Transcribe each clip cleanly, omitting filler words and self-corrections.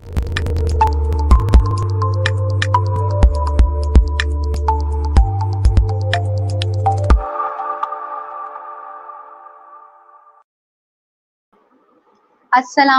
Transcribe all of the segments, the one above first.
अस्सलाम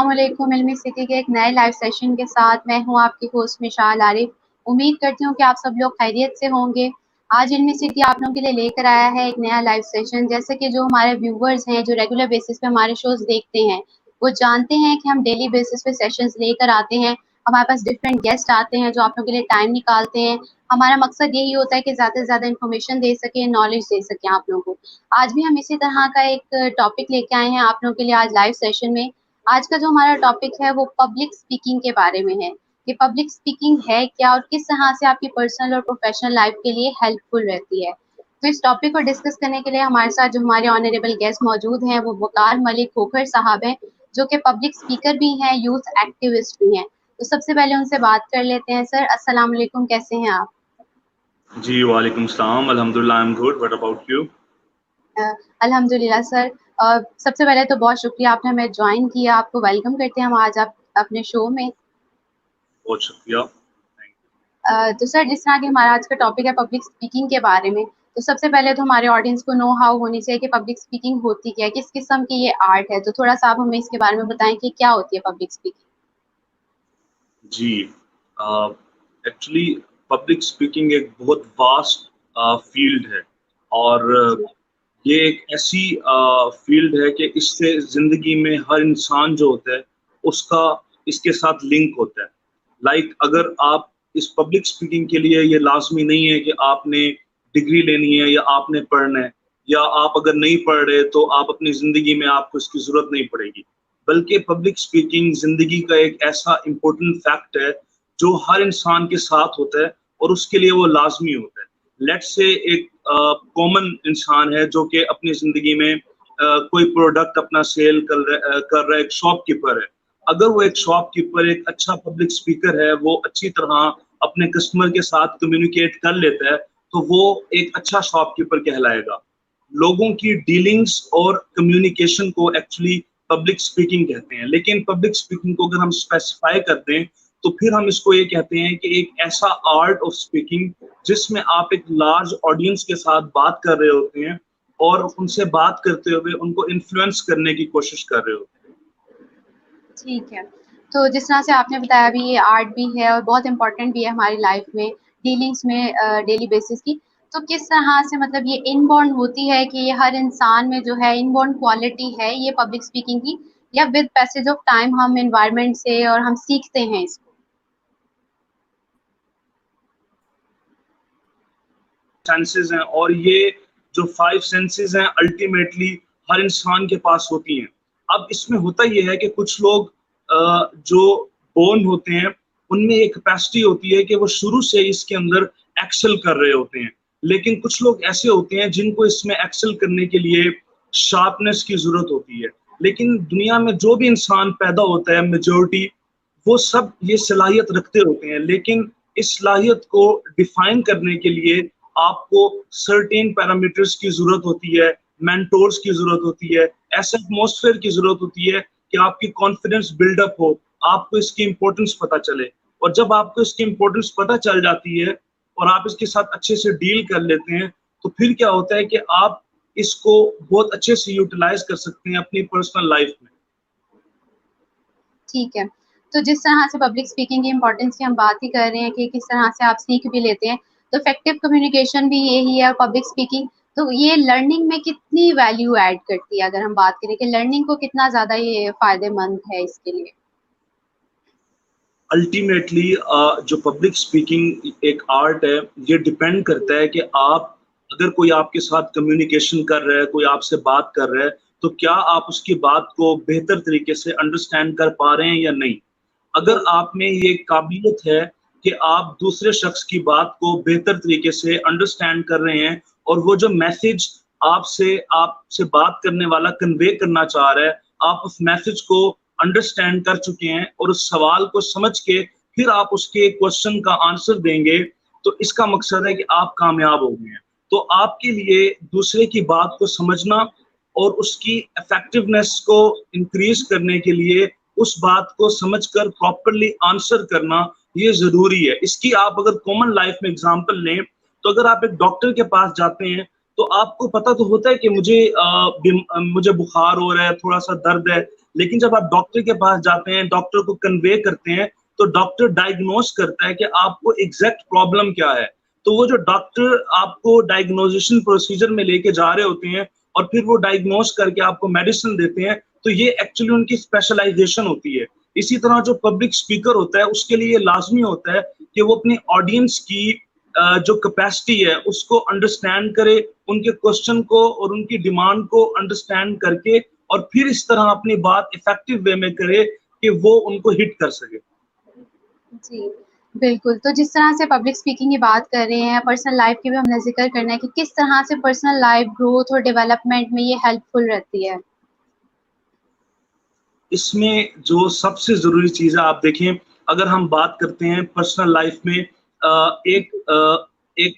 वालेकुम। इल्मी सिटी के एक नए लाइव सेशन के साथ मैं हूं आपकी होस्ट मिशाल आरिफ। उम्मीद करती हूं कि आप सब लोग खैरियत से होंगे। आज इल्मी सिटी आप लोगों के लिए लेकर आया है एक नया लाइव सेशन। जैसे कि जो हमारे व्यूवर्स हैं जो रेगुलर बेसिस पे हमारे शोज देखते हैं वो जानते हैं कि हम डेली बेसिस पे सेशंस लेकर आते हैं। हमारे पास डिफरेंट गेस्ट आते हैं जो आप लोगों के लिए टाइम निकालते हैं। हमारा मकसद यही होता है कि ज़्यादा से ज़्यादा इन्फॉर्मेशन दे सकें, नॉलेज दे सकें आप लोगों को। आज भी हम इसी तरह का एक टॉपिक लेके आए हैं आप लोगों के लिए आज लाइव सेशन में। आज का जो हमारा टॉपिक है वो पब्लिक स्पीकिंग के बारे में है कि पब्लिक स्पीकिंग है क्या और किस तरह से आपकी पर्सनल और प्रोफेशनल लाइफ के लिए हेल्पफुल रहती है। तो इस टॉपिक को डिस्कस करने के लिए हमारे साथ जो हमारे ऑनरेबल गेस्ट मौजूद हैं वो वकार मलिक खोखर साहब हैं, जो कि पब्लिक स्पीकर भी हैं, यूथ एक्टिविस्ट भी हैं। तो सबसे पहले उनसे बात कर लेते हैं। सर अस्सलाम वालेकुम, कैसे हैं आप? जी वालेकुम सलाम, अल्हम्दुलिल्लाह I am good, what about you? अल्हम्दुलिल्लाह सर। सबसे पहले तो बहुत शुक्रिया आपने हमें ज्वाइन किया। आपको वेलकम करते हैं हम आज आप अपने शो में। बहुत शुक्रिया। तो सर जिस तरह कि हमारा आज का टॉपिक है पब्लिक स्पीकिंग के बारे में, तो सबसे पहले तो हमारे ऑडियंस को नो हाउ होनी चाहिए कि पब्लिक स्पीकिंग होती क्या है, किस किस्म की ये आर्ट है। तो थोड़ा सा आप हमें इसके बारे में बताएं कि क्या होती है पब्लिक स्पीकिंग। जी, एक्चुअली पब्लिक स्पीकिंग एक बहुत वास्ट फील्ड है और जी। ये एक ऐसी फील्ड है कि इससे ज़िंदगी में हर इंसान जो होता है उसका इसके साथ लिंक होता है। अगर आप इस पब्लिक स्पीकिंग के लिए ये लाज़मी नहीं है कि आपने डिग्री लेनी है या आपने पढ़ना है, या आप अगर नहीं पढ़ रहे तो आप अपनी ज़िंदगी में आपको इसकी ज़रूरत नहीं पड़ेगी। बल्कि पब्लिक स्पीकिंग ज़िंदगी का एक ऐसा इम्पोर्टेंट फैक्ट है जो हर इंसान के साथ होता है और उसके लिए वो लाज़मी होता है। लेट्स से एक कॉमन इंसान है जो कि अपनी ज़िंदगी में कोई प्रोडक्ट अपना सेल कर रहा है, एक शॉपकीपर है। अगर वो एक शॉपकीपर एक अच्छा पब्लिक स्पीकर है, वो अच्छी तरह अपने कस्टमर के साथ कम्युनिकेट कर लेता है, तो वो एक अच्छा शॉपकीपर कहलाएगा। लोगों की डीलिंग्स और कम्युनिकेशन को एक्चुअली पब्लिक स्पीकिंग कहते हैं। लेकिन पब्लिक स्पीकिंग को अगर हम स्पेसिफाई कर दें तो फिर हम इसको ये कहते हैं कि एक ऐसा आर्ट ऑफ स्पीकिंग जिसमें आप एक लार्ज ऑडियंस के साथ बात कर रहे होते हैं और उनसे बात करते हुए उनको इन्फ्लुएंस करने की कोशिश कर रहे होते हैं। ठीक है। तो जिस तरह से आपने बताया अभी ये आर्ट भी है और बहुत इम्पोर्टेंट भी है हमारी लाइफ में, डीलिंग्स में डेली बेसिस की। तो किस तरह से मतलब ये इनबॉर्न होती है कि ये हर इंसान में जो है इनबॉर्न क्वालिटी है ये पब्लिक स्पीकिंग की, या विद पैसेज ऑफ टाइम हम एनवायरनमेंट से और हम सीखते हैं इसको? सेंसेस हैं और ये जो 5 सेंसेस हैं अल्टीमेटली हर इंसान के पास होती हैं। अब इसमें होता ये है कि कुछ लोग जो बोर्न होते हैं उनमें एक कैपेसिटी होती है कि वो शुरू से इसके अंदर एक्सेल कर रहे होते हैं। लेकिन कुछ लोग ऐसे होते हैं जिनको इसमें एक्सेल करने के लिए शार्पनेस की ज़रूरत होती है। लेकिन दुनिया में जो भी इंसान पैदा होता है मेजॉरिटी वो सब ये सलाहियत रखते होते हैं। लेकिन इस सलाहियत को डिफाइन करने के लिए आपको सर्टेन पैरामीटर्स की ज़रूरत होती है, मेंटोर्स की ज़रूरत होती है, ऐसे एटमॉस्फेयर की ज़रूरत होती है कि आपकी कॉन्फिडेंस बिल्डअप हो, आपको इसकी इम्पोर्टेंस पता चले। और जब आपको इसकी इम्पोर्टेंस पता चल जाती है और आप इसके साथ अच्छे से डील कर लेते हैं, तो फिर क्या होता है कि आप इसको बहुत अच्छे से यूटिलाइज़ कर सकते हैं अपनी पर्सनल लाइफ में। ठीक है। तो जिस तरह से पब्लिक स्पीकिंग की इम्पोर्टेंस की हम बात ही कर रहे हैं कि किस तरह से आप सीख भी लेते हैं, तो इफेक्टिव कम्युनिकेशन भी यही है और पब्लिक स्पीकिंग। तो ये लर्निंग में कितनी वैल्यू ऐड करती है अगर हम बात करें कि लर्निंग को कितना ज़्यादा ये फ़ायदेमंद है इसके लिए? अल्टीमेटली जो पब्लिक स्पीकिंग एक आर्ट है, ये डिपेंड करता है कि आप अगर कोई आपके साथ कम्युनिकेशन कर रहा है, कोई आपसे बात कर रहा है, तो क्या आप उसकी बात को बेहतर तरीके से अंडरस्टैंड कर पा रहे हैं या नहीं। अगर आप में ये काबिलियत है कि आप दूसरे शख्स की बात को बेहतर तरीके से अंडरस्टैंड कर रहे हैं और वो जो मैसेज आपसे आपसे बात करने वाला कन्वे करना चाह रहा है, आप उस मैसेज को अंडरस्टैंड कर चुके हैं और उस सवाल को समझ के फिर आप उसके क्वेश्चन का आंसर देंगे, तो इसका मकसद है कि आप कामयाब हो गए हैं। तो आपके लिए दूसरे की बात को समझना और उसकी इफेक्टिवनेस को इंक्रीज करने के लिए उस बात को समझकर प्रॉपरली आंसर करना ये जरूरी है। इसकी आप अगर कॉमन लाइफ में एग्जांपल लें, तो अगर आप एक डॉक्टर के पास जाते हैं तो आपको पता तो होता है कि मुझे बुखार हो रहा है, थोड़ा सा दर्द है, लेकिन जब आप डॉक्टर के पास जाते हैं, डॉक्टर को कन्वे करते हैं, तो डॉक्टर डायग्नोस करता है कि आपको एग्जैक्ट प्रॉब्लम क्या है। तो वो जो डॉक्टर आपको डायग्नोजिशन प्रोसीजर में लेके जा रहे होते हैं और फिर वो डायग्नोस करके आपको मेडिसिन देते हैं, तो ये एक्चुअली उनकी स्पेशलाइजेशन होती है। इसी तरह जो पब्लिक स्पीकर होता है उसके लिए लाजमी होता है कि वो अपनी ऑडियंस की जो कैपेसिटी है उसको अंडरस्टैंड करे, उनके क्वेश्चन को और उनकी डिमांड को अंडरस्टैंड करके और फिर इस तरह अपनी बात इफेक्टिव वे में करे कि वो उनको हिट कर सके। जी, बिल्कुल। तो जिस तरह से पब्लिक स्पीकिंग की बात कर रहे हैं, पर्सनल लाइफ की भी हमने ज़िक्र करना है कि किस तरह से पर्सनल लाइफ ग्रोथ और डेवलपमेंट में ये हेल्पफुल रहती है? इसमें जो सबसे जरूरी चीज है, आप देखें, अगर हम बात करते हैं पर्सनल लाइफ में एक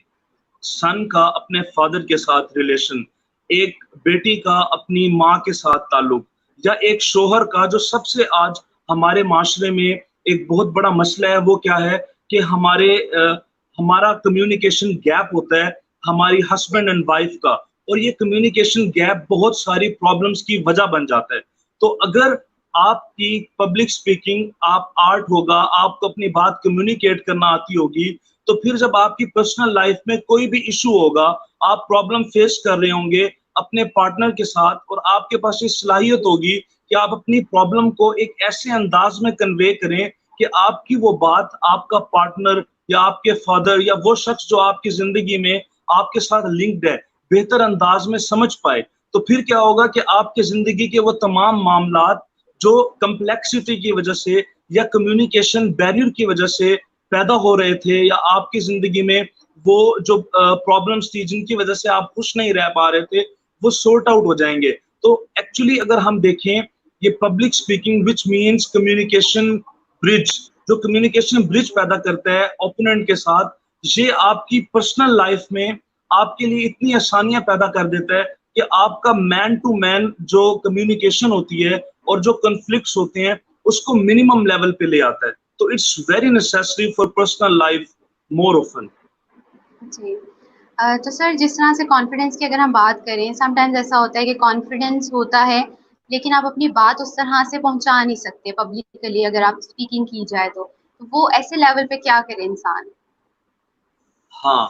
सन का अपने फादर के साथ रिलेशन, एक बेटी का अपनी माँ के साथ ताल्लुक, या एक शोहर का, जो सबसे आज हमारे माशरे में एक बहुत बड़ा मसला है, वो क्या है कि हमारा कम्युनिकेशन गैप होता है हमारी हस्बैंड एंड वाइफ का, और ये कम्युनिकेशन गैप बहुत सारी प्रॉब्लम्स की वजह बन जाता है। तो अगर आपकी पब्लिक स्पीकिंग आप आर्ट होगा, आपको अपनी बात कम्युनिकेट करना आती होगी, तो फिर जब आपकी पर्सनल लाइफ में कोई भी इशू होगा, आप प्रॉब्लम फेस कर रहे होंगे अपने पार्टनर के साथ, और आपके पास ये सलाहियत होगी कि आप अपनी प्रॉब्लम को एक ऐसे अंदाज में कन्वे करें कि आपकी वो बात आपका पार्टनर या आपके फादर या वो शख्स जो आपकी जिंदगी में आपके साथ लिंक्ड है बेहतर अंदाज में समझ पाए। तो फिर क्या होगा कि आपके जिंदगी के वो तमाम मामलात जो कम्प्लेक्सिटी की वजह से या कम्युनिकेशन बैरियर की वजह से पैदा हो रहे थे, या आपकी जिंदगी में वो जो प्रॉब्लम्स थी जिनकी वजह से आप खुश नहीं रह पा रहे थे, वो सॉर्ट आउट हो जाएंगे। तो एक्चुअली अगर हम देखें, ये public speaking which means communication bridge, जो कम्युनिकेशन ब्रिज पैदा करता है ओपोनेंट के साथ, ये आपकी पर्सनल लाइफ में आपके लिए इतनी आसानियां पैदा कर देता है कि आपका मैन टू मैन जो कम्युनिकेशन होती है और जो कॉन्फ्लिक्ट्स होते हैं उसको मिनिमम लेवल पे ले आता है। तो it's very necessary for personal life more often. जी। तो सर जिस तरह से कॉन्फिडेंस की अगर हम बात करें, समटाइम्स ऐसा होता है कि कॉन्फिडेंस होता है, लेकिन आप अपनी बात उस तरह से पहुँचा नहीं सकते पब्लिकली अगर आप स्पीकिंग की जाए तो। तो वो ऐसे लेवल पे क्या करे इंसान? हाँ,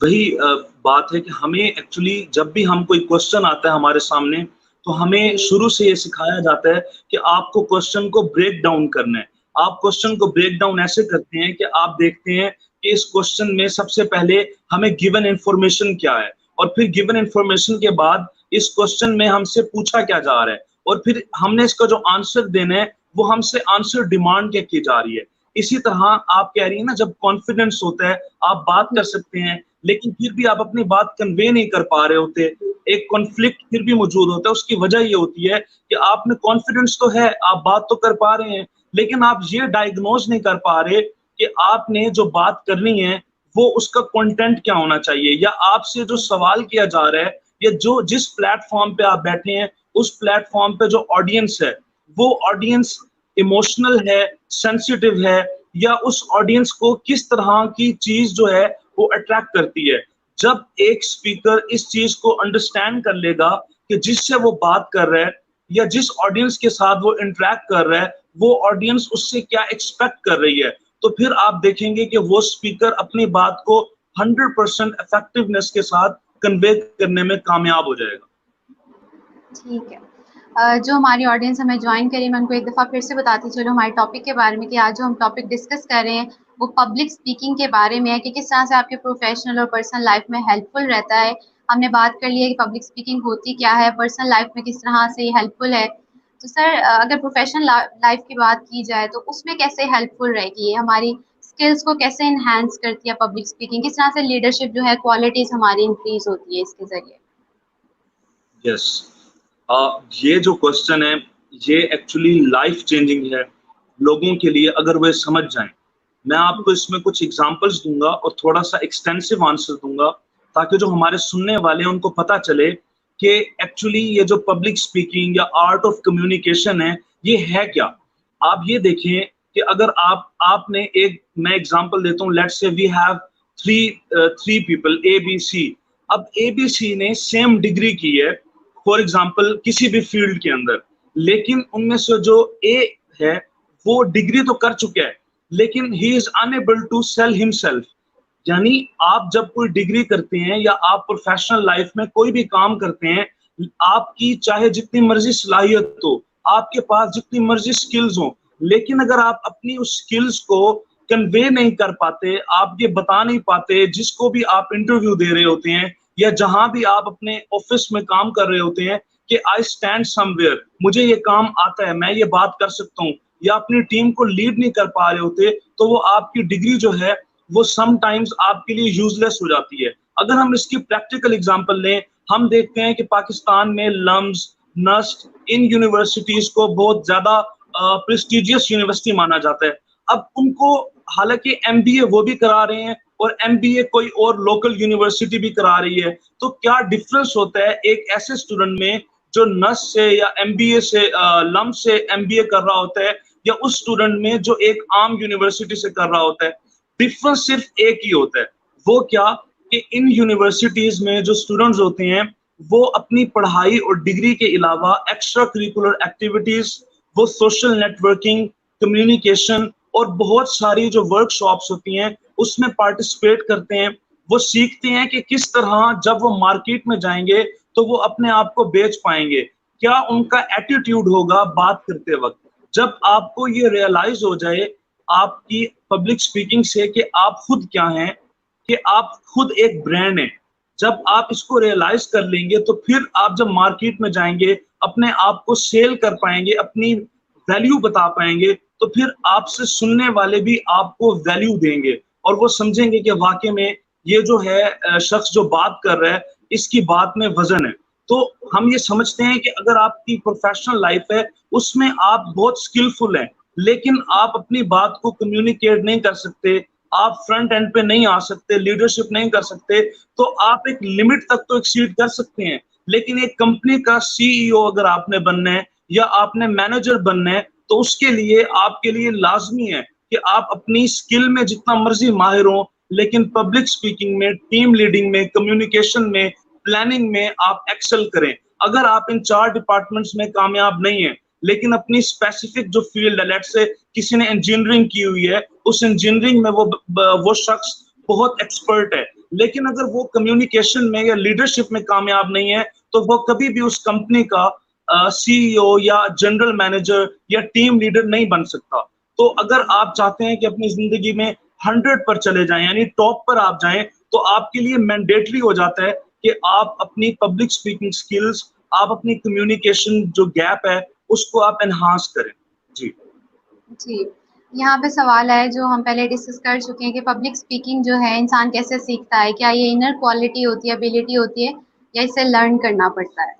वही बात है कि हमें एक्चुअली जब भी हम कोई क्वेश्चन आता है हमारे सामने, तो हमें जी, शुरू से ये सिखाया जाता है कि आपको क्वेश्चन को ब्रेक डाउन करना है। आप क्वेश्चन को ब्रेक डाउन ऐसे करते हैं कि आप देखते हैं कि इस क्वेश्चन में सबसे पहले हमें गिवन इन्फॉर्मेशन क्या है, और फिर गिवन इन्फॉर्मेशन के बाद इस क्वेश्चन में हमसे पूछा क्या जा रहा है, और फिर हमने इसका जो आंसर देना है वो हमसे आंसर डिमांड क्या की जा रही है। इसी तरह आप कह रही है ना, जब कॉन्फिडेंस होता है आप बात कर सकते हैं, लेकिन फिर भी आप अपनी बात कन्वे नहीं कर पा रहे होते, एक कॉन्फ्लिक्ट फिर भी मौजूद होता है। उसकी वजह ये होती है कि आप में कॉन्फिडेंस तो है, आप बात तो कर पा रहे हैं, लेकिन आप ये डायग्नोज नहीं कर पा रहे कि आपने जो बात करनी है वो उसका कंटेंट क्या होना चाहिए, या आपसे जो सवाल किया जा रहा है, या जो जिस प्लेटफॉर्म पे आप बैठे हैं उस प्लेटफॉर्म पे जो ऑडियंस है, वो ऑडियंस इमोशनल है, सेंसिटिव है, या उस ऑडियंस को किस तरह की चीज जो है वो अट्रैक्ट करती है। जब एक स्पीकर इस चीज को अंडरस्टैंड कर लेगा कि जिससे वो बात कर रहा है या जिस ऑडियंस के साथ वो इंटरेक्ट कर रहा है, वो ऑडियंस उससे क्या एक्सपेक्ट कर रही है, तो फिर आप देखेंगे कि वो स्पीकर अपनी बात को 100% इफेक्टिवनेस के साथ कन्वे करने में कामयाब हो जाएगा। ठीक है। जो हमारी ऑडियंस हमें जॉइन करी, मैं उनको एक दफ़ा फिर से बताती चलूँ हमारे टॉपिक के बारे में कि आज जो हम टॉपिक डिस्कस कर रहे हैं, वो पब्लिक स्पीकिंग के बारे में है कि किस तरह से आपके प्रोफेशनल और पर्सनल लाइफ में हेल्पफुल रहता है। हमने बात कर ली है कि पब्लिक स्पीकिंग होती क्या है, पर्सनल लाइफ में किस तरह से ये हेल्पफुल है। तो सर अगर प्रोफेशनल लाइफ की बात की जाए तो उसमें कैसे हेल्पफुल रहेगी ये? हमारी स्किल्स को कैसे एनहांस करती है पब्लिक स्पीकिंग? किस तरह से लीडरशिप जो है क्वालिटीज़ हमारी इंक्रीज़ होती है इसके ज़रिए? यस, ये जो क्वेश्चन है ये एक्चुअली लाइफ चेंजिंग है लोगों के लिए अगर वे समझ जाएं। मैं आपको इसमें कुछ एग्जांपल्स दूंगा और थोड़ा सा एक्सटेंसिव आंसर दूंगा, ताकि जो हमारे सुनने वाले हैं उनको पता चले कि एक्चुअली ये जो पब्लिक स्पीकिंग या आर्ट ऑफ कम्युनिकेशन है ये है क्या। आप ये देखें कि अगर आपने एक, मैं एग्जांपल देता हूँ, let's say we have three people A B C. अब ए बी सी ने सेम डिग्री की है फॉर एग्जांपल किसी भी फील्ड के अंदर, लेकिन उनमें से जो ए है वो डिग्री तो कर चुका है लेकिन he is unable to sell himself. यानी आप जब कोई डिग्री करते हैं या आप प्रोफेशनल लाइफ में कोई भी काम करते हैं, आपकी चाहे जितनी मर्जी सलाहियत हो, आपके पास जितनी मर्जी स्किल्स हो, लेकिन अगर आप अपनी उस स्किल्स को कन्वे नहीं कर पाते, आप ये बता नहीं पाते जिसको भी आप इंटरव्यू दे रहे होते हैं या जहां भी आप अपने ऑफिस में काम कर रहे होते हैं कि आई स्टैंड समवेयर, मुझे ये काम आता है, मैं ये बात कर सकता हूँ, या अपनी टीम को लीड नहीं कर पा रहे होते, तो वो आपकी डिग्री जो है वो समटाइम्स आपके लिए यूजलेस हो जाती है। अगर हम इसकी प्रैक्टिकल एग्जांपल लें, हम देखते हैं कि पाकिस्तान में लम्स, नस्ट, इन यूनिवर्सिटीज को बहुत ज्यादा प्रेस्टिजियस यूनिवर्सिटी माना जाता है। अब उनको हालांकि एमबीए वो भी करा रहे हैं और एमबीए कोई और लोकल यूनिवर्सिटी भी करा रही है, तो क्या डिफरेंस होता है एक ऐसे स्टूडेंट में जो नस से या एमबीए से लम से एमबीए कर रहा होता है, या उस स्टूडेंट में जो एक आम यूनिवर्सिटी से कर रहा होता है? डिफरेंस सिर्फ एक ही होता है, वो क्या कि इन यूनिवर्सिटीज में जो स्टूडेंट्स होते हैं वो अपनी पढ़ाई और डिग्री के अलावा एक्स्ट्रा करिकुलर एक्टिविटीज, वो सोशल नेटवर्किंग, कम्युनिकेशन और बहुत सारी जो वर्कशॉप्स होती हैं उसमें पार्टिसिपेट करते हैं। वो सीखते हैं कि किस तरह जब वो मार्केट में जाएंगे तो वो अपने आप को बेच पाएंगे, क्या उनका एटीट्यूड होगा बात करते वक्त। जब आपको ये रियलाइज हो जाए आपकी पब्लिक स्पीकिंग से कि आप खुद क्या हैं, कि आप खुद एक ब्रांड हैं, जब आप इसको रियलाइज कर लेंगे तो फिर आप जब मार्केट में जाएंगे अपने आप को सेल कर पाएंगे, अपनी वैल्यू बता पाएंगे, तो फिर आपसे सुनने वाले भी आपको वैल्यू देंगे और वो समझेंगे कि वाकई में ये जो है शख्स जो बात कर रहा है इसकी बात में वजन है। तो हम ये समझते हैं कि अगर आपकी प्रोफेशनल लाइफ है उसमें आप बहुत स्किलफुल हैं लेकिन आप अपनी बात को कम्युनिकेट नहीं कर सकते, आप फ्रंट एंड पे नहीं आ सकते, लीडरशिप नहीं कर सकते, तो आप एक लिमिट तक तो एक्सीड कर सकते हैं। लेकिन एक कंपनी का सीईओ अगर आपने बनना है या आपने मैनेजर बनना है तो उसके लिए आपके लिए लाजमी है कि आप अपनी स्किल में जितना मर्जी माहिर हो, लेकिन पब्लिक स्पीकिंग में, टीम लीडिंग में, कम्युनिकेशन में, प्लानिंग में आप एक्सेल करें। अगर आप इन 4 डिपार्टमेंट्स में कामयाब नहीं है लेकिन अपनी स्पेसिफिक जो फील्ड है, लेट्स से किसी ने इंजीनियरिंग की हुई है, उस इंजीनियरिंग में वो शख्स बहुत एक्सपर्ट है, लेकिन अगर वो कम्युनिकेशन में या लीडरशिप में कामयाब नहीं है तो वो कभी भी उस कंपनी का सीईओ या जनरल मैनेजर या टीम लीडर नहीं बन सकता। तो अगर आप चाहते हैं कि अपनी जिंदगी में 100 पर चले जाएं, यानी टॉप पर आप जाएं, तो आपके लिए मैंडेटरी हो जाता है कि आप अपनी पब्लिक स्पीकिंग स्किल्स, आप अपनी कम्युनिकेशन जो गैप है उसको आप एनहांस करें। जी जी, यहाँ पे सवाल है जो हम पहले डिस्कस कर चुके हैं कि पब्लिक स्पीकिंग जो है इंसान कैसे सीखता है, क्या ये इनर क्वालिटी होती है, एबिलिटी होती है या इसे लर्न करना पड़ता है?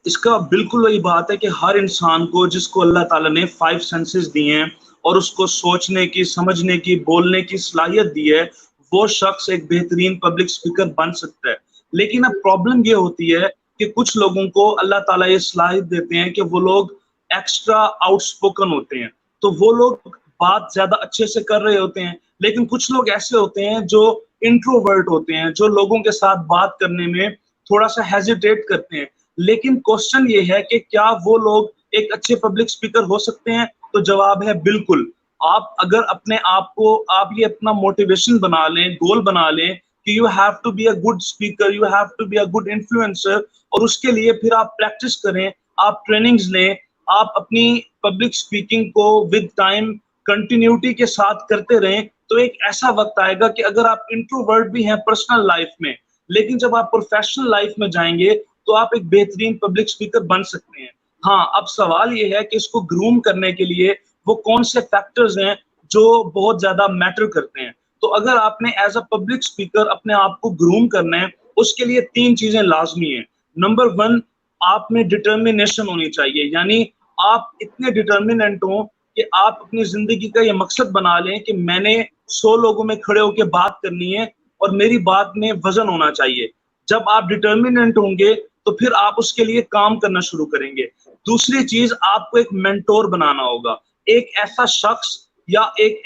इसका बिल्कुल वही बात है कि हर इंसान को, जिसको अल्लाह ताला ने 5 सेंसेस दिए हैं और उसको सोचने की, समझने की, बोलने की सलाहियत दी है, वो शख्स एक बेहतरीन पब्लिक स्पीकर बन सकता है। लेकिन अब प्रॉब्लम ये होती है कि कुछ लोगों को अल्लाह ताला ये सलाहियत देते हैं कि वो लोग एक्स्ट्रा आउटस्पोकन होते हैं, तो वो लोग बात ज्यादा अच्छे से कर रहे होते हैं। लेकिन कुछ लोग ऐसे होते हैं जो इंट्रोवर्ट होते हैं, जो लोगों के साथ बात करने में थोड़ा सा हेजिटेट करते हैं। लेकिन क्वेश्चन ये है कि क्या वो लोग एक अच्छे पब्लिक स्पीकर हो सकते हैं? तो जवाब है बिल्कुल। आप अगर अपने आप को, आप ये अपना मोटिवेशन बना लें, गोल बना लें कि you have to be a good speaker, you have to be a good influencer, और उसके लिए फिर आप प्रैक्टिस करें, आप ट्रेनिंग्स लें, आप अपनी पब्लिक स्पीकिंग को विद टाइम कंटिन्यूटी के साथ करते रहें, तो एक ऐसा वक्त आएगा कि अगर आप इंट्रोवर्ट भी हैं पर्सनल लाइफ में, लेकिन जब आप प्रोफेशनल लाइफ में जाएंगे तो आप एक बेहतरीन पब्लिक स्पीकर बन सकते हैं। हाँ, अब सवाल ये है कि इसको ग्रूम करने के लिए वो कौन से फैक्टर्स हैं जो बहुत ज्यादा मैटर करते हैं। तो अगर आपने एज अ पब्लिक स्पीकर अपने आप को ग्रूम करना है, उसके लिए 3 चीजें लाजमी हैं। नंबर 1, आप में डिटर्मिनेशन होनी चाहिए, यानी आप इतने डिटर्मिनेंट हो कि आप अपनी जिंदगी का ये मकसद बना लें कि मैंने 100 लोगों में खड़े होकर बात करनी है और मेरी बात में वजन होना चाहिए। जब आप डिटर्मिनेंट होंगे तो फिर आप उसके लिए काम करना शुरू करेंगे। दूसरी चीज, आपको एक मेंटोर बनाना होगा, एक ऐसा शख्स या एक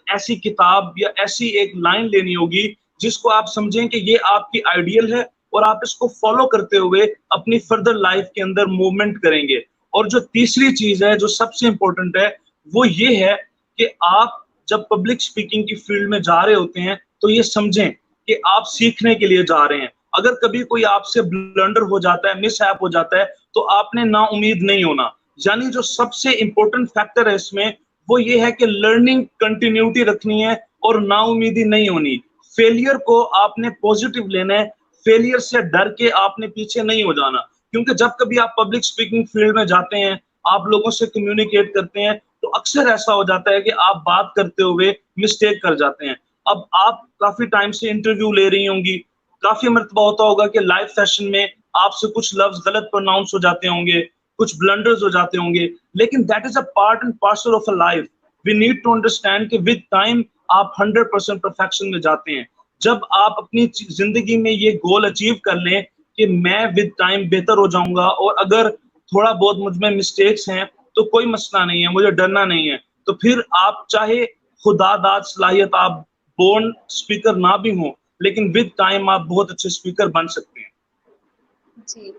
ऐसी किताब या ऐसी एक लाइन लेनी होगी जिसको आप समझें कि ये आपकी आइडियल है और आप इसको फॉलो करते हुए अपनी फर्दर लाइफ के अंदर मूवमेंट करेंगे। और जो तीसरी चीज है जो सबसे इंपॉर्टेंट है वो ये है कि आप जब पब्लिक स्पीकिंग की फील्ड में जा रहे होते हैं तो ये समझें कि आप सीखने के लिए जा रहे हैं। अगर कभी कोई आपसे ब्लंडर हो जाता है, मिसहैप हो जाता है, तो आपने ना उम्मीद नहीं होना। यानी जो सबसे इंपॉर्टेंट फैक्टर है इसमें वो ये है कि लर्निंग कंटिन्यूटी रखनी है और नाउमीदी नहीं होनी। फेलियर को आपने पॉजिटिव लेना है, फेलियर से डर के आपने पीछे नहीं हो जाना। क्योंकि जब कभी आप पब्लिक स्पीकिंग फील्ड में जाते हैं, आप लोगों से कम्युनिकेट करते हैं, तो अक्सर ऐसा हो जाता है कि आप बात करते हुए मिस्टेक कर जाते हैं। अब आप काफी टाइम से इंटरव्यू ले रही होंगी, काफी मर्तबा होता होगा कि लाइव सेशन में आपसे कुछ लफ्ज गलत प्रोनाउंस हो जाते होंगे, कुछ ब्लंडर्स हो जाते होंगे, लेकिन that is a part and parcel of a life. We need to understand कि विद टाइम आप 100% परफेक्शन में जाते हैं। जब आप अपनी जिंदगी में ये गोल अचीव कर लें कि मैं विद टाइम बेहतर हो जाऊंगा और अगर थोड़ा बहुत मुझ में मिस्टेक्स हैं तो कोई मसला नहीं है, मुझे डरना नहीं है, तो फिर आप चाहे खुदा दाद सलाहियत आप बोर्न स्पीकर ना भी हो, लेकिन विद टाइम आप बहुत अच्छे स्पीकर बन सकते हैं। जी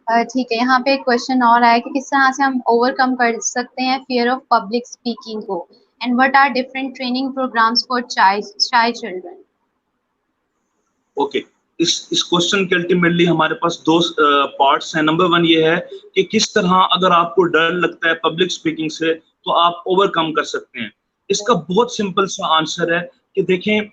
ठीक है, यहाँ पे एक क्वेश्चन और आया कि किस तरह से हम ओवरकम कर सकते हैं फियर ऑफ पब्लिक स्पीकिंग को, and what are different training programmes for shy children. Okay, इस क्वेश्चन के अल्टीमेटली हमारे पास दो पार्ट्स हैं। नंबर वन ये है कि किस तरह अगर आपको डर लगता है पब्लिक स्पीकिंग से तो आप ओवरकम कर सकते हैं। इसका बहुत सिंपल सा आंसर है कि देखें,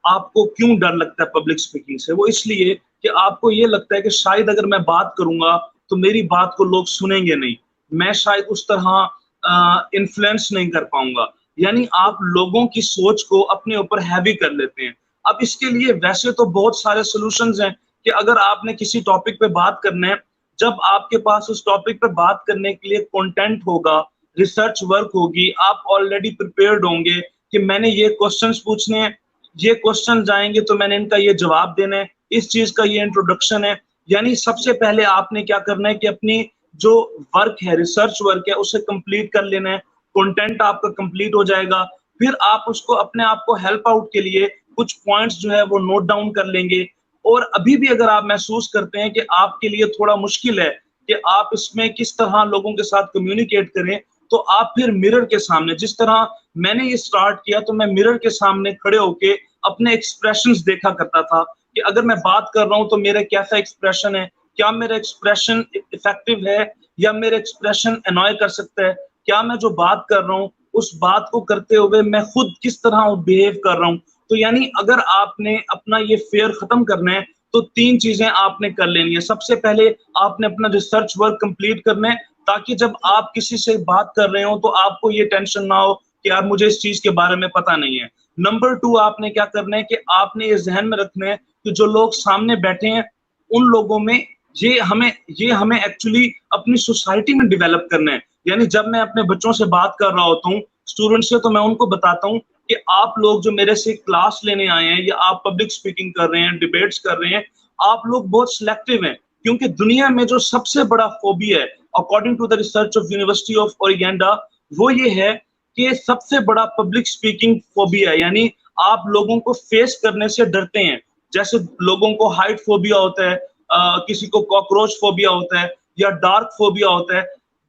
आपको क्यों डर लगता है पब्लिक स्पीकिंग से। वो इसलिए कि आपको ये लगता है कि शायद अगर मैं बात करूंगा तो मेरी बात को लोग सुनेंगे नहीं, मैं शायद उस तरह इन्फ्लुएंस नहीं कर पाऊंगा। यानी आप लोगों की सोच को अपने ऊपर हैवी कर लेते हैं। अब इसके लिए वैसे तो बहुत सारे सॉल्यूशंस हैं कि अगर आपने किसी टॉपिक पे बात करना है, जब आपके पास उस टॉपिक पे बात करने के लिए कंटेंट होगा, रिसर्च वर्क होगी, आप ऑलरेडी प्रिपेयर्ड होंगे कि मैंने ये क्वेश्चंस पूछने हैं, ये क्वेश्चन जाएंगे तो मैंने इनका ये जवाब देना है, इस चीज का ये इंट्रोडक्शन है। यानी सबसे पहले आपने क्या करना है कि अपनी जो वर्क है, रिसर्च वर्क है, उसे कंप्लीट कर लेना है। कंटेंट आपका कंप्लीट हो जाएगा, फिर आप उसको अपने आप को हेल्प आउट के लिए कुछ पॉइंट्स जो है वो नोट डाउन कर लेंगे। और अभी भी अगर आप महसूस करते हैं कि आपके लिए थोड़ा मुश्किल है कि आप इसमें किस तरह लोगों के साथ कम्युनिकेट करें, तो आप फिर मिरर के सामने, जिस तरह मैंने ये स्टार्ट किया, तो मैं मिरर के सामने खड़े होके अपने एक्सप्रेशंस देखा करता था कि अगर मैं बात कर रहा हूं तो मेरा कैसा एक्सप्रेशन है, क्या मेरा एक्सप्रेशन इफेक्टिव है या मेरा एक्सप्रेशन अनॉय कर सकता है, क्या मैं जो बात कर रहा हूँ उस बात को करते हुए मैं खुद किस तरह बिहेव कर रहा हूँ। तो यानी अगर आपने अपना ये फेयर खत्म करना है तो तीन चीजें आपने कर लेनी है। सबसे पहले आपने अपना रिसर्च वर्क कंप्लीट करना है, ताकि जब आप किसी से बात कर रहे हो तो आपको ये टेंशन ना हो कि यार मुझे इस चीज के बारे में पता नहीं है। नंबर टू, आपने क्या करना है कि आपने ये जहन में रखना है कि जो लोग सामने बैठे हैं उन लोगों में ये हमें एक्चुअली अपनी सोसाइटी में डेवलप करना है। यानी जब मैं अपने बच्चों से बात कर रहा होता हूँ, स्टूडेंट से, तो मैं उनको बताता हूँ कि आप लोग जो मेरे से क्लास लेने आए हैं या आप पब्लिक स्पीकिंग कर रहे हैं, डिबेट्स कर रहे हैं, आप लोग बहुत सिलेक्टिव हैं। क्योंकि दुनिया में जो सबसे बड़ा फोबिया है, according to the research of university of ओरिगेंडा, वो ये है कि सबसे बड़ा पब्लिक स्पीकिंग फोबिया है। यानी आप लोगों को फेस करने से डरते हैं। जैसे लोगों को हाइट फोबिया होता है, किसी को कॉकरोच फोबिया होता है या डार्क फोबिया होता है,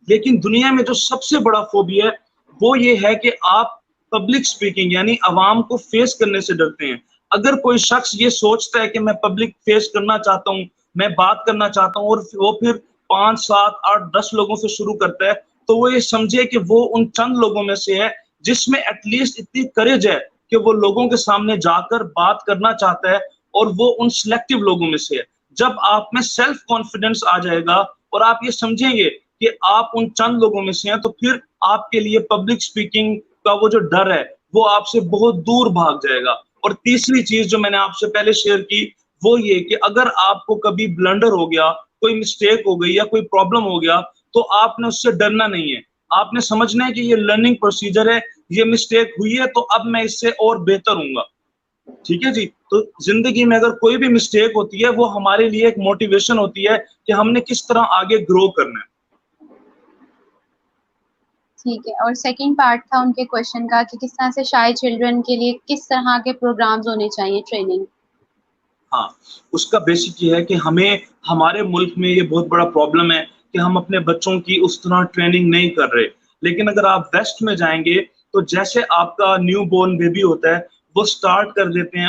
लेकिन दुनिया में जो सबसे बड़ा फोबिया है वो ये है कि आप पब्लिक स्पीकिंग यानी अवाम को फेस करने से डरते हैं। अगर कोई शख्स ये सोचता है कि मैं पब्लिक फेस करना चाहता हूँ, मैं बात करना चाहता हूँ, और वो फिर 5, 7, 8, 10 लोगों से शुरू करता है, तो वो ये समझे कि वो उन चंद लोगों में से है जिसमें एटलीस्ट इतनी करेज है कि वो लोगों के सामने जाकर बात करना चाहता है, और वो उन सिलेक्टिव लोगों में से है। जब आप में सेल्फ कॉन्फिडेंस आ जाएगा और आप ये समझेंगे कि आप उन चंद लोगों में से हैं, तो फिर आपके लिए पब्लिक स्पीकिंग का वो जो डर है वो आपसे बहुत दूर भाग जाएगा। और तीसरी चीज जो मैंने आपसे पहले शेयर की वो ये कि अगर आपको कभी ब्लंडर हो गया, कोई मिस्टेक हो गई या कोई प्रॉब्लम हो गया, तो आपने उससे डरना नहीं है। आपने समझना है कि ये लर्निंग प्रोसीजर है, ये मिस्टेक हुई है तो अब मैं इससे और बेहतर हूंगा। ठीक है जी। तो जिंदगी में अगर कोई भी मिस्टेक होती है वो हमारे लिए एक मोटिवेशन होती है कि हमने किस तरह आगे ग्रो करना है। ठीक है, और सेकंड पार्ट था उनके क्वेश्चन का कि किस तरह से शाय चिल्ड्रन के लिए किस तरह के प्रोग्राम्स होने चाहिए, ट्रेनिंग। हाँ, उसका बेसिक ये है कि हमें हमारे मुल्क में ये बहुत बड़ा प्रॉब्लम है कि हम अपने बच्चों की उस तरह ट्रेनिंग नहीं कर रहे। लेकिन अगर आप वेस्ट में जाएँगे तो जैसे आपका न्यू बोर्न बेबी होता है, वो स्टार्ट कर देते हैं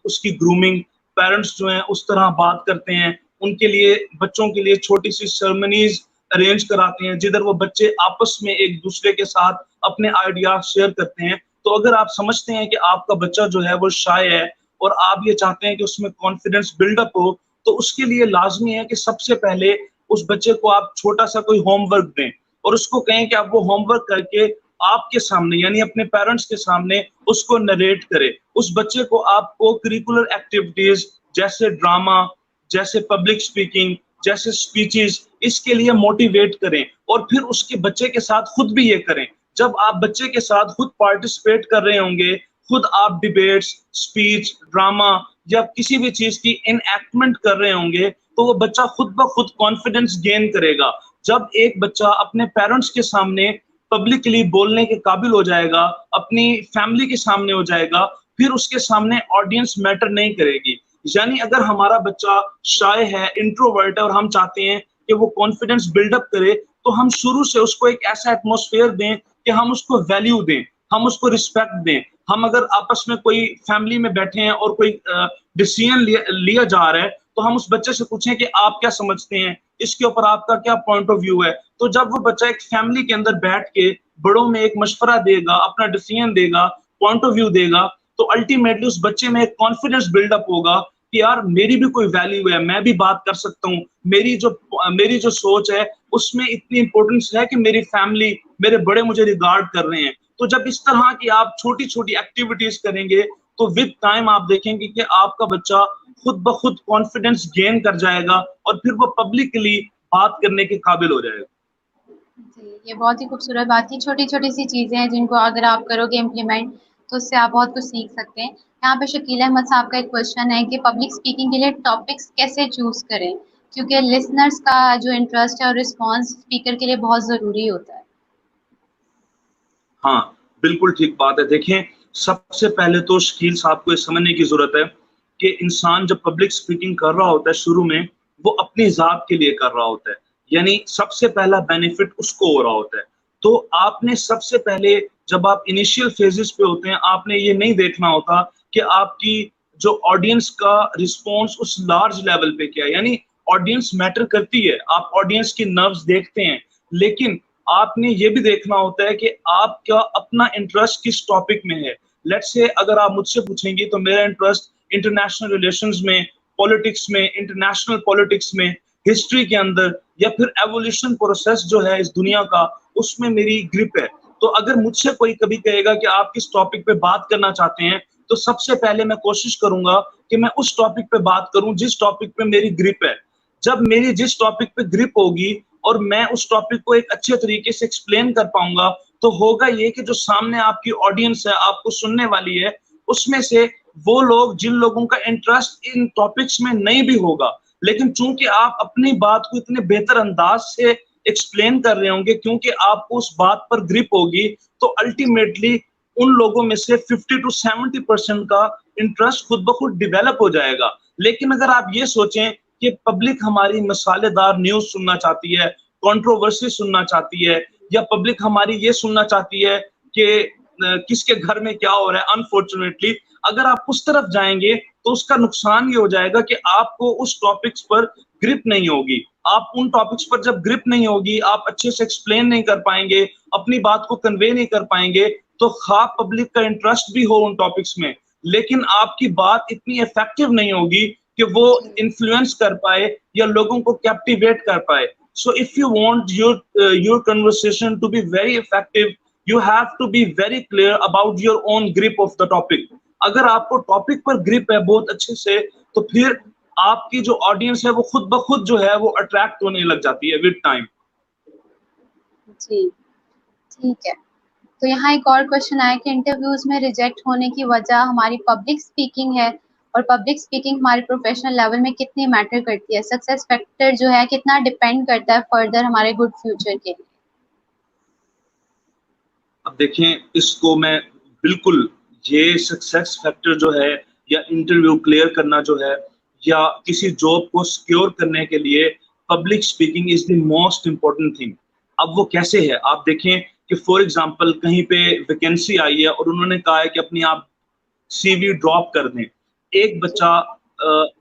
उसकी ग्रूमिंग। पेरेंट्स जो हैं उस तरह बात करते हैं, उनके लिए बच्चों के लिए छोटी-सी सेरेमनीज़ अरेंज कराते हैं, जिधर वो बच्चे आपस में एक-दूसरे के साथ अपने आइडियाज़ शेयर करते हैं। तो अगर आप समझते हैं कि आपका बच्चा जो है वो शाय है और आप ये चाहते हैं कि उसमें कॉन्फिडेंस बिल्डअप हो, तो उसके लिए लाज़मी है कि सबसे पहले उस बच्चे को आप छोटा-सा कोई होमवर्क दें और उसको कहें कि आप वो होमवर्क करके आपके सामने यानी अपने पेरेंट्स के सामने उसको नरेट करें। उस बच्चे को आप को-करिकुलर एक्टिविटीज़ जैसे ड्रामा, जैसे पब्लिक स्पीकिंग, जैसे स्पीचेज़ इसके लिए मोटिवेट करें और फिर उसके बच्चे के साथ खुद भी ये करें। जब आप बच्चे के साथ खुद पार्टिसिपेट कर रहे होंगे, खुद आप डिबेट्स, स्पीच, ड्रामा या किसी भी चीज़ की एनएक्टमेंट कर रहे होंगे, तो वो बच्चा खुद ब खुद कॉन्फिडेंस गेन करेगा। जब एक बच्चा अपने पेरेंट्स के सामने पब्लिकली बोलने के काबिल हो जाएगा, अपनी फैमिली के सामने हो जाएगा, फिर उसके सामने ऑडियंस मैटर नहीं करेगी। यानी अगर हमारा बच्चा शाय है, इंट्रोवर्ट है और हम चाहते हैं कि वो कॉन्फिडेंस बिल्डअप करे, तो हम शुरू से उसको एक ऐसा एटमॉस्फेयर दें कि हम उसको वैल्यू दें, हम उसको रिस्पेक्ट दें। हम अगर आपस में कोई फैमिली में बैठे हैं और कोई डिसीजन लिया जा रहा है, तो हम उस बच्चे से पूछें कि आप क्या समझते हैं? इसके ऊपर आपका क्या पॉइंट ऑफ व्यू है? तो जब वो बच्चा एक फैमिली के अंदर बैठ के बड़ों में एक मशवरा देगा, अपना डिसीजन देगा, पॉइंट ऑफ व्यू देगा, तो अल्टीमेटली उस बच्चे में एक कॉन्फिडेंस बिल्डअप होगा कि यार मेरी भी कोई वैल्यू है, मैं भी बात कर सकता हूँ। मेरी जो सोच है उसमें इतनी इंपॉर्टेंस है कि मेरी फैमिली, मेरे बड़े मुझे रिगार्ड कर रहे हैं। तो जब इस तरह की आप छोटी-छोटी एक्टिविटीज़ करेंगे, तो विद टाइम आप देखेंगे कि आपका बच्चा खुद ब खुद कॉन्फिडेंस गेन कर जाएगा और फिर वो पब्लिकली बात करने के काबिल हो जाएगा। जी, ये बहुत ही खूबसूरत बात थी। छोटी-छोटी सी चीज़ें हैं जिनको अगर आप करोगे इम्प्लीमेंट, तो उससे आप बहुत कुछ सीख सकते हैं। यहाँ पे शकील अहमद साहब का एक क्वेश्चन है कि पब्लिक स्पीकिंग के लिए टॉपिक्स कैसे चूज़ करें? क्योंकि लिसनर्स का जो इंटरेस्ट है और रिस्पॉन्स स्पीकर के लिए बहुत ज़रूरी होता है। हाँ, बिल्कुल ठीक बात है। देखें, सबसे पहले तो शकील साहब को ये समझने की ज़रूरत है कि इंसान जब पब्लिक स्पीकिंग कर रहा होता है शुरू में, वो अपनी ज़ात के लिए कर रहा होता है। यानी सबसे पहला बेनिफिट उसको हो रहा होता है। तो आपने सबसे पहले जब आप इनिशियल फेजेज़ पे होते हैं, आपने ये नहीं देखना होता कि आपकी जो ऑडियंस का रिस्पॉन्स उस लार्ज लेवल पे क्या है। यानी ऑडियंस मैटर करती है, आप ऑडियंस की नर्व्स देखते हैं, लेकिन आपने ये भी देखना होता है कि आपका अपना इंटरेस्ट किस टॉपिक में है। लेट्स से अगर आप मुझसे पूछेंगे तो मेरा इंटरेस्ट इंटरनेशनल रिलेशंस में, पॉलिटिक्स में, इंटरनेशनल पॉलिटिक्स में, हिस्ट्री के अंदर या फिर एवोल्यूशन प्रोसेस जो है इस दुनिया का, उसमें मेरी ग्रिप है। तो अगर मुझसे कोई कभी कहेगा कि आप किस टॉपिक पे बात करना चाहते हैं, तो सबसे पहले मैं कोशिश करूंगा कि मैं उस टॉपिक पे बात करूं जिस टॉपिक पे मेरी ग्रिप है। जब मेरी जिस टॉपिक पे ग्रिप होगी और मैं उस टॉपिक को एक अच्छे तरीके से एक्सप्लेन कर पाऊंगा, तो होगा ये कि जो सामने आपकी ऑडियंस है, आपको सुनने वाली है, उसमें से वो लोग जिन लोगों का इंटरेस्ट इन टॉपिक्स में नहीं भी होगा, लेकिन चूंकि आप अपनी बात को इतने बेहतर अंदाज से एक्सप्लेन कर रहे होंगे, क्योंकि आपको उस बात पर ग्रिप होगी, तो अल्टीमेटली उन लोगों में से 50 टू 70% का इंटरेस्ट खुद ब खुद डिवेलप हो जाएगा। लेकिन अगर आप ये सोचें कि पब्लिक हमारी मसालेदार न्यूज़ सुनना चाहती है, कंट्रोवर्सी सुनना चाहती है, या पब्लिक हमारी ये सुनना चाहती है कि किसके घर में क्या हो रहा है, अनफॉर्चुनेटली अगर आप उस तरफ जाएँगे, तो उसका नुकसान ये हो जाएगा कि आपको उस टॉपिक्स पर ग्रिप नहीं होगी। आप उन टॉपिक्स पर जब ग्रिप नहीं होगी, आप अच्छे से एक्सप्लेन नहीं कर पाएँगे, अपनी बात को कन्वे नहीं कर पाएँगे, तो ख़्वाह पब्लिक का इंटरेस्ट भी हो उन टॉपिक्स में, लेकिन आपकी बात इतनी इफेक्टिव नहीं होगी कि वो इन्फ्लुएंस कर पाए या लोगों को कैप्टिवेट कर पाए। So if you want your conversation to be very effective, you have to be very clear about your own grip of the topic. अगर आपको टॉपिक पर ग्रिप है बहुत अच्छे से, तो फिर आपकी जो ऑडियंस है वो खुद ब खुद जो है वो अट्रैक्ट होने लग जाती है विद टाइम। जी, ठीक है। तो यहाँ एक और क्वेश्चन आया कि इंटरव्यूज में रिजेक्ट होने की वजह हमारी पब्लिक स्पीकिंग है, और पब्लिक स्पीकिंग हमारे प्रोफेशनल लेवल में कितनी मैटर करती है, सक्सेस फैक्टर जो है कितना डिपेंड करता है फर्दर हमारे गुड फ्यूचर के लिए। अब देखें, इसको मैं बिल्कुल, ये सक्सेस फैक्टर जो है या इंटरव्यू क्लियर करना जो है या किसी जॉब को सिक्योर करने के लिए public speaking is the most important thing. अब वो कैसे है, आप देखें कि फॉर एग्जांपल कहीं पे वैकेंसी आई है और उन्होंने कहा है कि अपनी आप सीवी ड्रॉप कर दें। एक बच्चा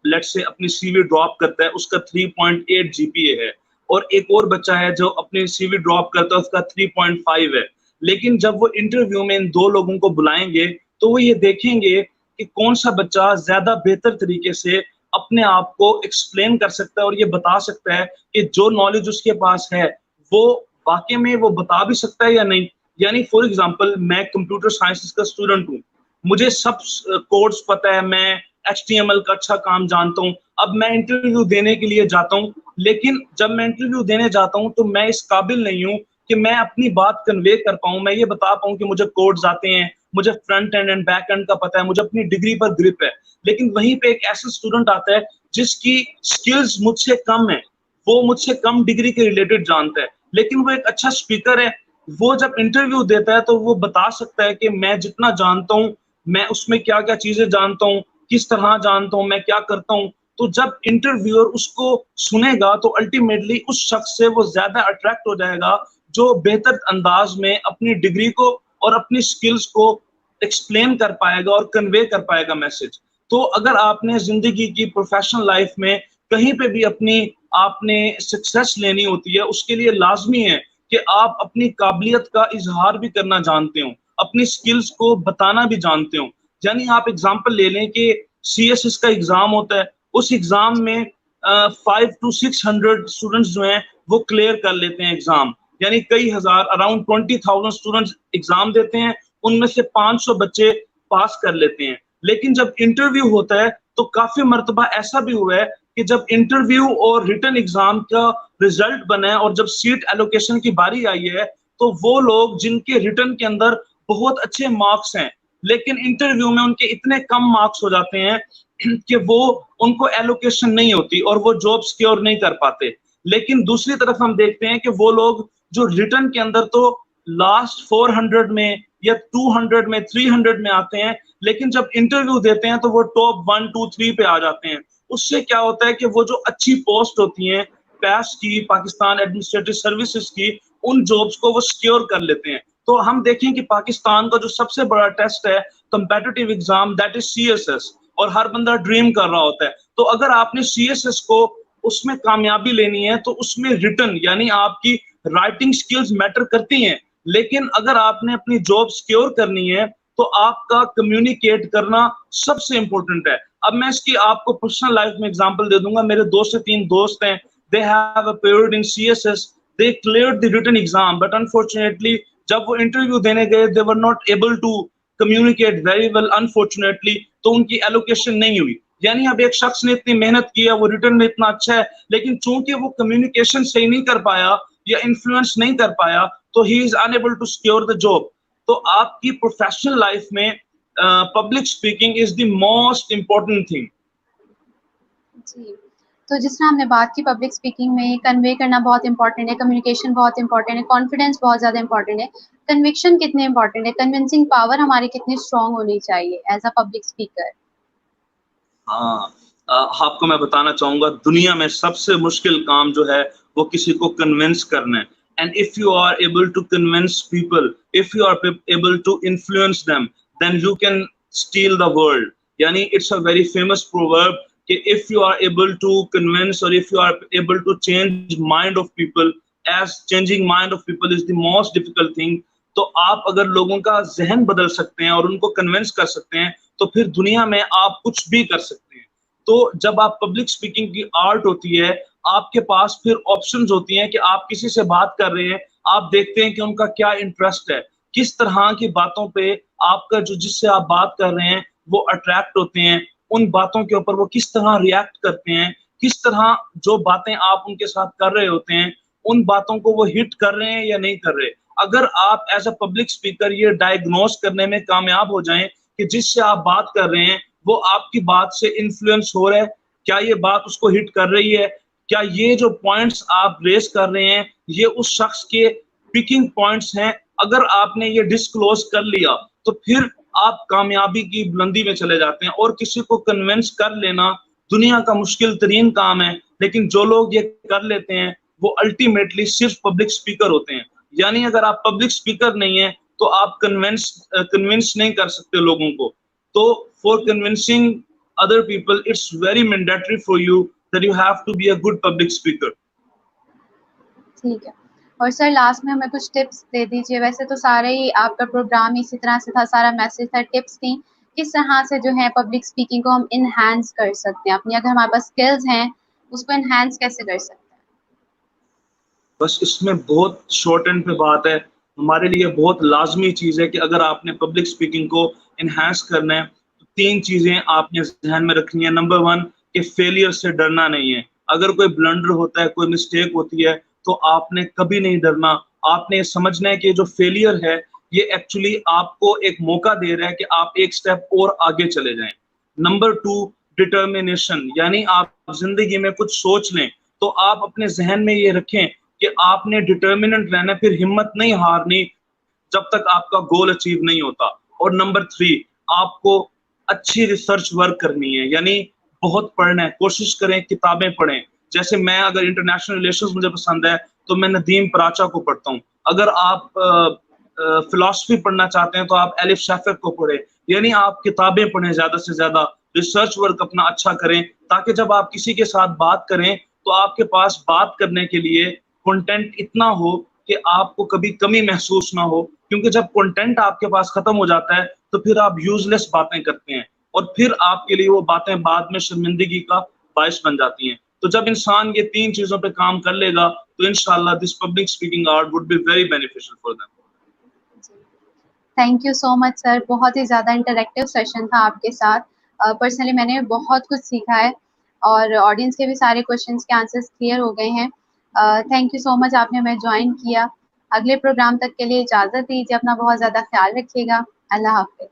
लेट्स से अपनी सीवी ड्रॉप करता है, उसका 3.8 जीपीए है, और एक और बच्चा है जो अपनी सीवी ड्रॉप करता है, उसका 3.5 है। लेकिन जब वो इंटरव्यू में इन दो लोगों को बुलाएंगे तो वो ये देखेंगे कि कौन सा बच्चा ज्यादा बेहतर तरीके से अपने आप को एक्सप्लेन कर सकता है और ये बता सकता है कि जो नॉलेज उसके पास है वो वाकई में वो बता भी सकता है या नहीं। यानी फॉर एग्जांपल मैं कंप्यूटर साइंस का स्टूडेंट हूँ, मुझे सब कोड्स पता है, मैं HTML का अच्छा काम जानता हूँ। अब मैं इंटरव्यू देने के लिए जाता हूँ, लेकिन जब मैं इंटरव्यू देने जाता हूँ तो मैं इस काबिल नहीं हूँ कि मैं अपनी बात कन्वे कर पाऊँ, मैं ये बता पाऊँ कि मुझे कोड्स आते हैं, मुझे front end and back and का पता है, मुझे अपनी डिग्री पर ग्रिप है। लेकिन वहीं पे एक ऐसा स्टूडेंट आता है जिसकी स्किल्स मुझसे कम है, वो मुझसे कम डिग्री के रिलेटेड जानता है, लेकिन वो एक अच्छा स्पीकर है। वो जब इंटरव्यू देता है तो वो बता सकता है कि मैं जितना जानता हूँ, मैं उसमें क्या क्या चीजें जानता हूँ, किस तरह जानता हूँ, मैं क्या करता हूँ। तो जब इंटरव्यूअर उसको सुनेगा तो अल्टीमेटली उस शख्स से वो ज्यादा अट्रैक्ट हो जाएगा जो बेहतर अंदाज में अपनी डिग्री को और अपनी स्किल्स को एक्सप्लेन कर पाएगा और कन्वे कर पाएगा मैसेज। तो अगर आपने जिंदगी की प्रोफेशनल लाइफ में कहीं पे भी अपनी आपने सक्सेस लेनी होती है, उसके लिए लाजमी है कि आप अपनी काबिलियत का इजहार भी करना जानते हो, अपनी स्किल्स को बताना भी जानते हो। यानी आप एग्जांपल ले लें कि CSS का एग्जाम होता है, उस एग्जाम में 500 to 600 स्टूडेंट्स जो हैं वो क्लियर कर लेते हैं एग्जाम। यानी कई हजार, अराउंड 20,000 स्टूडेंट्स एग्जाम देते हैं, उनमें से 500 बच्चे पास कर लेते हैं। लेकिन जब इंटरव्यू होता है तो काफी मर्तबा ऐसा भी हुआ है कि जब इंटरव्यू और रिटन एग्जाम का रिजल्ट बना है और जब सीट एलोकेशन की बारी आई है तो वो लोग जिनके रिटन के अंदर बहुत अच्छे मार्क्स हैं, लेकिन इंटरव्यू में उनके इतने कम मार्क्स हो जाते हैं कि वो उनको एलोकेशन नहीं होती और वो जॉब सिक्योर नहीं कर पाते। लेकिन दूसरी तरफ हम देखते हैं कि वो लोग जो रिटर्न के अंदर तो लास्ट 400 में या 200 में 300 में आते हैं, लेकिन जब इंटरव्यू देते हैं तो वो टॉप 1 2 3 पे आ जाते हैं। उससे क्या होता है कि वो जो अच्छी पोस्ट होती हैं पैस की, पाकिस्तान एडमिनिस्ट्रेटिव सर्विसेज की, उन जॉब्स को वो सिक्योर कर लेते हैं। तो हम देखें कि पाकिस्तान का जो सबसे बड़ा टेस्ट है competitive exam, that is CSS, और हर बंदा ड्रीम कर रहा होता है। तो अगर आपने CSS को उसमें कामयाबी लेनी है तो उसमें रिटन यानी आपकी राइटिंग स्किल्स मैटर करती हैं, लेकिन अगर आपने अपनी जॉब सिक्योर करनी है तो आपका कम्युनिकेट करना सबसे इंपॉर्टेंट है। अब मैं इसकी आपको पर्सनल लाइफ में एग्जांपल दे दूंगा। मेरे 2 से 3 दोस्त हैं, they have appeared in CSS, they cleared the written exam, but unfortunately जब वो इंटरव्यू देने गए they were not able to communicate very well, unfortunately, तो उनकी एलोकेशन नहीं हुई। यानी अब एक शख्स ने इतनी मेहनत की है, वो रिटर्न में इतना अच्छा है, लेकिन चूंकि वो कम्युनिकेशन सही नहीं कर पाया या इन्फ्लुएंस नहीं कर पाया तो he is unable to secure the job. तो आपकी प्रोफेशनल लाइफ में public speaking is the most important thing. जी, तो जिस तरह हमने बात की पब्लिक स्पीकिंग में कन्वे करना बहुत इंपॉर्टेंट है, कम्युनिकेशन बहुत इंपॉर्टेंट है, कॉन्फिडेंस बहुत ज़्यादा इंपॉर्टेंट है, कन्विक्शन कितने इंपॉर्टेंट है, कन्विंसिंग पावर हमारी कितनी स्ट्रांग होनी चाहिए एज अ पब्लिक स्पीकर। हाँ, आपको मैं बताना चाहूंगा दुनिया में सबसे मुश्किल काम जो है वो किसी को कन्विंस करना है। And if you are able to convince people, if you are able to influence them, then you can steal the world. यानी it's a very famous proverb कि if you are able to convince और if you are able to change mind of people, as changing mind of people is the most difficult thing. तो आप अगर लोगों का जहन बदल सकते हैं और उनको कन्विंस कर सकते हैं तो फिर दुनिया में आप कुछ भी कर सकते हैं। तो जब आप पब्लिक स्पीकिंग की आर्ट होती है, आपके पास फिर ऑप्शंस होती हैं कि आप किसी से बात कर रहे हैं, आप देखते हैं कि उनका क्या इंटरेस्ट है, किस तरह की बातों पे आपका जो जिससे आप बात कर रहे हैं वो अट्रैक्ट होते हैं, उन बातों के ऊपर वो किस तरह रिएक्ट करते हैं, किस तरह जो बातें आप उनके साथ कर रहे होते हैं उन बातों को वो हिट कर रहे हैं या नहीं कर रहे। अगर आप एज अ पब्लिक स्पीकर ये डायग्नोस करने में कामयाब हो जाएं कि जिससे आप बात कर रहे हैं वो आपकी बात से इन्फ्लुएंस हो रहा है, क्या ये बात उसको हिट कर रही है, क्या ये जो पॉइंट्स आप रेस कर रहे हैं ये उस शख्स के पिकिंग पॉइंट्स हैं, अगर आपने ये डिस्क्लोज कर लिया तो फिर आप कामयाबी की बुलंदी में चले जाते हैं। और किसी को कन्विंस कर लेना दुनिया का मुश्किल तरीन काम है, लेकिन जो लोग ये कर लेते हैं वो अल्टीमेटली सिर्फ पब्लिक स्पीकर होते हैं। यानी अगर आप पब्लिक स्पीकर नहीं है तो आप कन्विंस नहीं कर सकते लोगों को। तो for convincing other people it's very mandatory for you that you have to be a good public speaker. ठीक है। और सर लास्ट में हमें कुछ टिप्स दे दीजिए। वैसे तो सारे ही आपका प्रोग्राम इसी तरह से था, सारा मैसेज था, टिप्स थी, किस तरह से जो है पब्लिक स्पीकिंग को हम इनहैंस कर सकते हैं अपनी, अगर हमारे पास स्किल्स हैं उसको इनहैंस कैसे कर सकते हैं? बस इसमें बहुत शॉर्ट एंड पे बात है, हमारे लिए बहुत लाजमी चीज़ है कि अगर आपने पब्लिक स्पीकिंग को इनहैंस करना है तो 3 चीज़ें आपने ध्यान में रखनी है। नंबर 1 कि फेलियर से डरना नहीं है। अगर कोई ब्लंडर होता है, कोई मिस्टेक होती है तो आपने कभी नहीं डरना। आपने समझना है कि जो फेलियर है ये एक्चुअली आपको एक मौका दे रहा है कि आप एक स्टेप और आगे चले जाएं। नंबर 2 डिटर्मिनेशन, यानी आप जिंदगी में कुछ सोच लें तो आप अपने जहन में ये रखें कि आपने डिटर्मिनेंट रहना, फिर हिम्मत नहीं हारनी जब तक आपका गोल अचीव नहीं होता। और नंबर 3 आपको अच्छी रिसर्च वर्क करनी है, यानी बहुत पढ़ना है, कोशिश करें किताबें पढ़ें। जैसे मैं अगर इंटरनेशनल रिलेशंस मुझे पसंद है तो मैं नदीम पराचा को पढ़ता हूँ। अगर आप फिलॉसफी पढ़ना चाहते हैं तो आप एलिफ शैफर को पढ़ें। यानी आप किताबें पढ़ें, ज्यादा से ज्यादा रिसर्च वर्क अपना अच्छा करें ताकि जब आप किसी के साथ बात करें तो आपके पास बात करने के लिए कंटेंट इतना हो कि आपको कभी कमी महसूस ना हो। क्योंकि जब कंटेंट आपके पास खत्म हो जाता है तो फिर आप यूजलेस बातें करते हैं और फिर आपके लिए वो बातें बाद में शर्मिंदगी का बायस बन जाती हैं। तो जब इंसान ये 3 चीजों पे काम कर लेगा तो इंशाल्लाह this public speaking art would be very beneficial for them. Thank you so much sir, बहुत ही ज़्यादा इंटरेक्टिव सेशन था आपके साथ। पर्सनली मैंने बहुत कुछ सीखा है और ऑडियंस के भी सारे क्वेश्चंस के आंसर्स क्लियर हो गए हैं। थैंक यू सो मच, आपने हमें ज्वाइन किया। अगले प्रोग्राम तक के लिए इजाज़त दीजिए, अपना बहुत ज़्यादा ख्याल रखिएगा। अल्लाह हाफ़िज़।